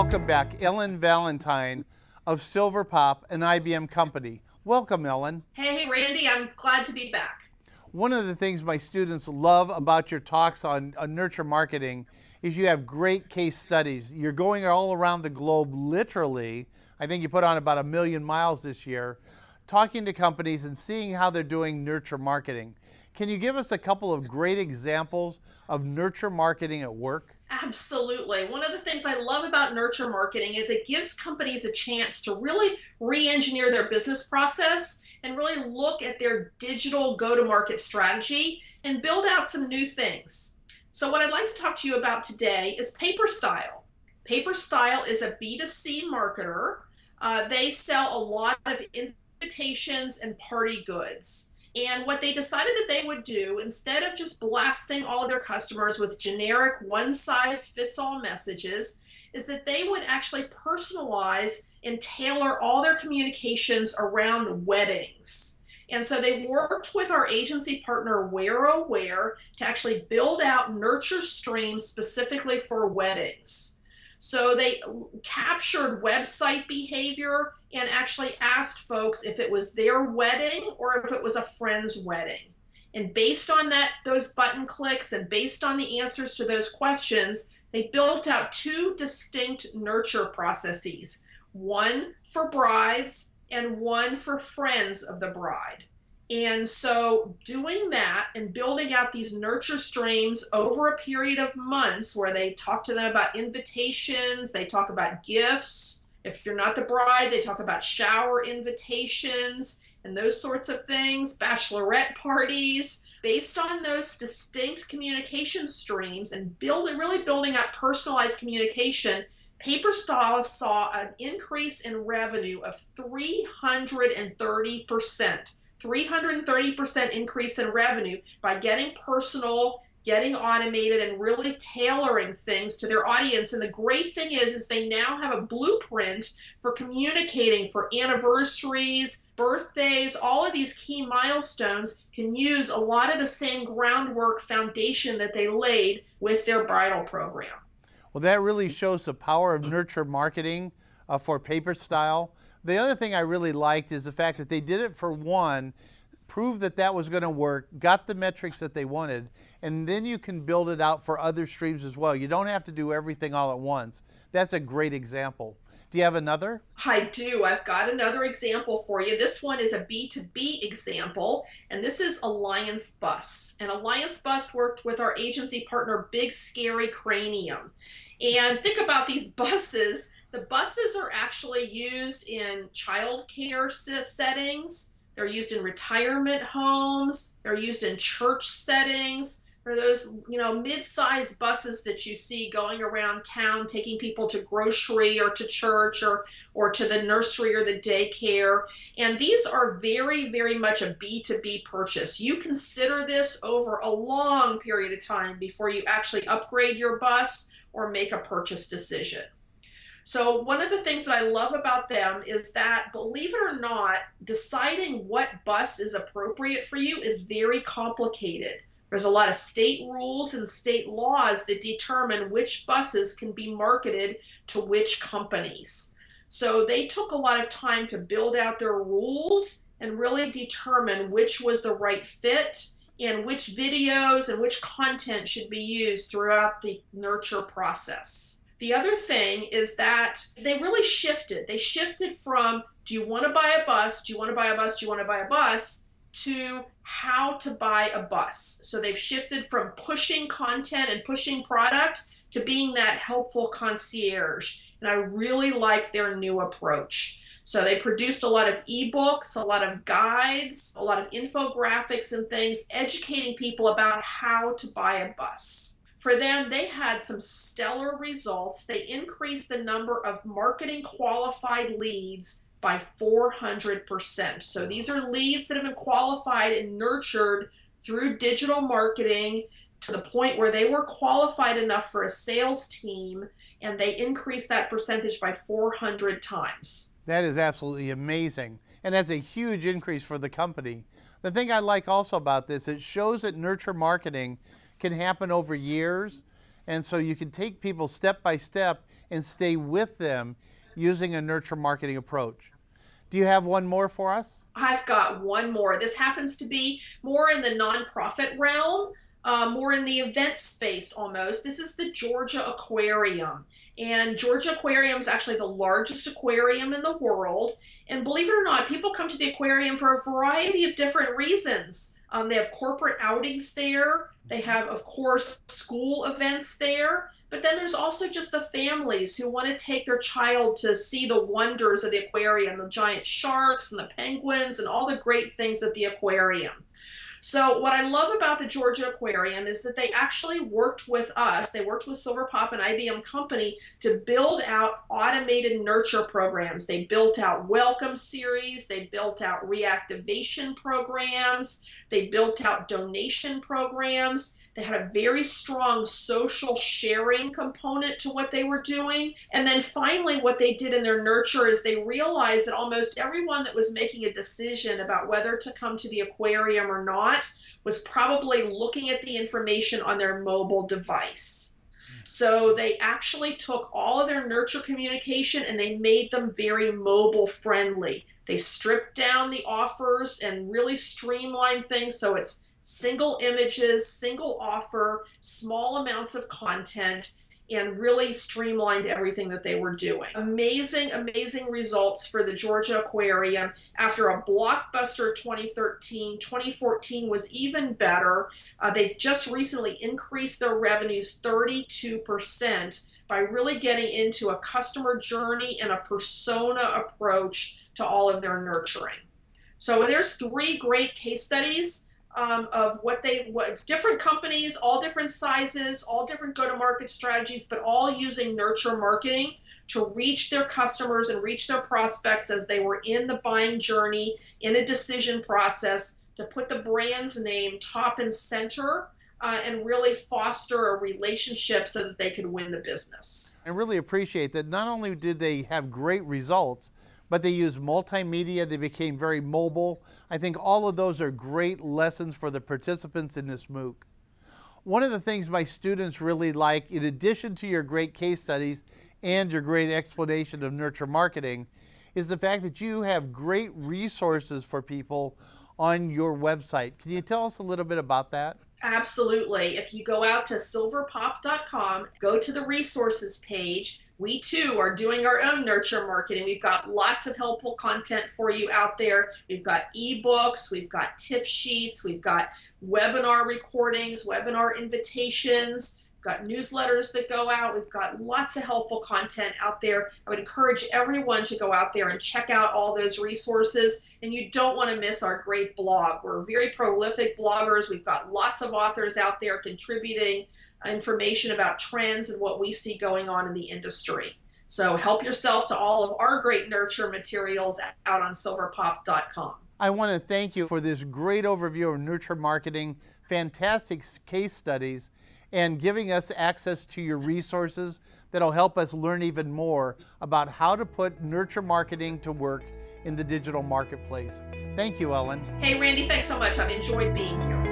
welcome back Ellen Valentine of Silver Pop, an IBM company. Welcome, Ellen. Hey, Randy, I'm glad to be back. One of the things my students love about your talks on nurture marketing is you have great case studies. You're going all around the globe, literally. I think you put on about 1 million miles this year, talking to companies and seeing how they're doing nurture marketing. Can you give us a couple of great examples of nurture marketing at work? Absolutely. One of the things I love about nurture marketing is it gives companies a chance to really re-engineer their business process and really look at their digital go-to-market strategy and build out some new things. So what I'd like to talk to you about today is Paper Style. Paper Style is a B2C marketer. They sell a lot of invitations and party goods. And what they decided that they would do, instead of just blasting all of their customers with generic one-size-fits-all messages, is that they would actually personalize and tailor all their communications around weddings. And so they worked with our agency partner, Hvalac, to actually build out nurture streams specifically for weddings. So they captured website behavior and actually asked folks if it was their wedding or if it was a friend's wedding. And based on that, those button clicks and based on the answers to those questions, they built out 2 distinct nurture processes, one for brides and one for friends of the bride. And so doing that and building out these nurture streams over a period of months where they talk to them about invitations, they talk about gifts. If you're not the bride, they talk about shower invitations and those sorts of things, bachelorette parties. Based on those distinct communication streams and really building out personalized communication, Paper Style saw an increase in revenue of 330%. 330% increase in revenue by getting personal, getting automated, and really tailoring things to their audience. And the great thing is they now have a blueprint for communicating for anniversaries, birthdays, all of these key milestones can use a lot of the same groundwork foundation that they laid with their bridal program. Well, that really shows the power of nurture marketing for Paper Style. The other thing I really liked is the fact that they did it for one, proved that that was going to work, got the metrics that they wanted, and then you can build it out for other streams as well. You don't have to do everything all at once. That's a great example. Do you have another? I do. I've got another example for you. This one is a B2B example, and this is Alliance Bus. And Alliance Bus worked with our agency partner, Big Scary Cranium. And think about these buses. The buses are actually used in child care settings. They're used in retirement homes. They're used in church settings. They're those, mid-sized buses that you see going around town, taking people to grocery or to church or to the nursery or the daycare. And these are very, very much a B2B purchase. You consider this over a long period of time before you actually upgrade your bus or make a purchase decision. So one of the things that I love about them is that, believe it or not, deciding what bus is appropriate for you is very complicated. There's a lot of state rules and state laws that determine which buses can be marketed to which companies. So they took a lot of time to build out their rules and really determine which was the right fit and which videos and which content should be used throughout the nurture process. The other thing is that they really shifted. They shifted from, do you want to buy a bus? Do you want to buy a bus? Do you want to buy a bus? To how to buy a bus. So they've shifted from pushing content and pushing product to being that helpful concierge. And I really like their new approach. So they produced a lot of ebooks, a lot of guides, a lot of infographics and things, educating people about how to buy a bus. For them, they had some stellar results. They increased the number of marketing qualified leads by 400%. So these are leads that have been qualified and nurtured through digital marketing to the point where they were qualified enough for a sales team, and they increased that percentage by 400 times. That is absolutely amazing. And that's a huge increase for the company. The thing I like also about this, it shows that nurture marketing can happen over years. And so you can take people step by step and stay with them using a nurture marketing approach. Do you have one more for us? I've got one more. This happens to be more in the nonprofit realm, more in the event space almost. This is the Georgia Aquarium. And Georgia Aquarium is actually the largest aquarium in the world. And believe it or not, people come to the aquarium for a variety of different reasons. They have corporate outings there. They have, of course, school events there. But then there's also just the families who want to take their child to see the wonders of the aquarium, the giant sharks and the penguins and all the great things at the aquarium. So what I love about the Georgia Aquarium is that they actually worked with us. They worked with Silver Pop and IBM Company to build out automated nurture programs. They built out welcome series. They built out reactivation programs. They built out donation programs. They had a very strong social sharing component to what they were doing. And then finally, what they did in their nurture is they realized that almost everyone that was making a decision about whether to come to the aquarium or not was probably looking at the information on their mobile device. So they actually took all of their nurture communication and they made them very mobile friendly. They stripped down the offers and really streamlined things so it's single images, single offer, small amounts of content, and really streamlined everything that they were doing. Amazing, amazing results for the Georgia Aquarium. After a blockbuster 2013, 2014 was even better. They've just recently increased their revenues 32% by really getting into a customer journey and a persona approach to all of their nurturing. So there's 3 great case studies of what different companies, all different sizes, all different go-to-market strategies, but all using nurture marketing to reach their customers and reach their prospects as they were in the buying journey, in a decision process, to put the brand's name top and center and really foster a relationship so that they could win the business. I really appreciate that not only did they have great results, but they used multimedia, they became very mobile. I think all of those are great lessons for the participants in this MOOC. One of the things my students really like, in addition to your great case studies and your great explanation of nurture marketing, is the fact that you have great resources for people on your website. Can you tell us a little bit about that? Absolutely. If you go out to silverpop.com, go to the resources page, we too are doing our own nurture marketing. We've got lots of helpful content for you out there. We've got ebooks, we've got tip sheets, we've got webinar recordings, webinar invitations, we've got newsletters that go out. We've got lots of helpful content out there. I would encourage everyone to go out there and check out all those resources. And you don't want to miss our great blog. We're very prolific bloggers. We've got lots of authors out there contributing information about trends and what we see going on in the industry. So help yourself to all of our great nurture materials out on silverpop.com. I want to thank you for this great overview of nurture marketing, fantastic case studies, and giving us access to your resources that'll help us learn even more about how to put nurture marketing to work in the digital marketplace. Thank you, Ellen. Hey, Randy, thanks so much. I've enjoyed being here.